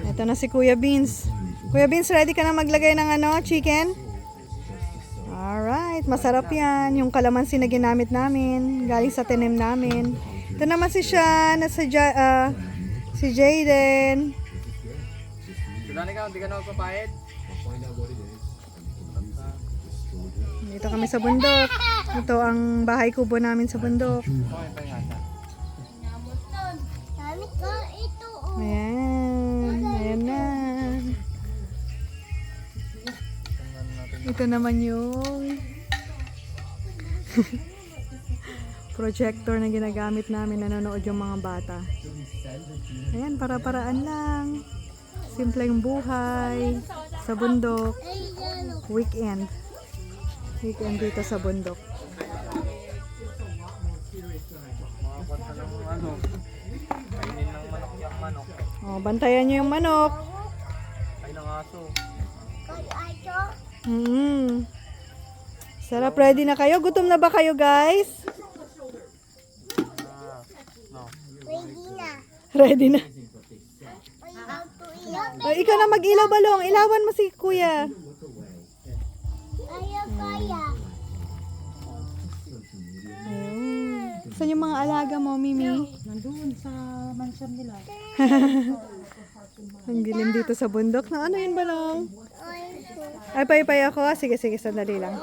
Ito na si Kuya Beans. Kuya Beans, ready ka na maglagay ng chicken? Alright, masarap yan. Yung kalamansi na ginamit namin, galing sa tanim namin. Ito naman si Sean at si Jaden. Dali ka, hindi ka na magpapayad. Dito kami sa bundok. Ito ang bahay kubo namin sa bundok. Ayan. Ayan na. Ito naman yung projector na ginagamit namin, nanonood yung mga bata. Ayan, para-paraan lang. Simpleng buhay sa bundok. Weekend. Weekend dito sa bundok. Kainin ng manok yung manok. Oh, bantayan nyo yung manok. Ay ng aso. Sarap, ready na kayo? Gutom na ba kayo, guys? No. Ready na. Oh, ikaw na mag-ilaw, Balong. Ilawan mo si Kuya. Ayun. Saan yung mga alaga mo, Mimi? Nandun sa mansion nila. Ang dilim dito sa bundok. Na ano yun, Balong? Ay, pay ako. Sige, sandali lang.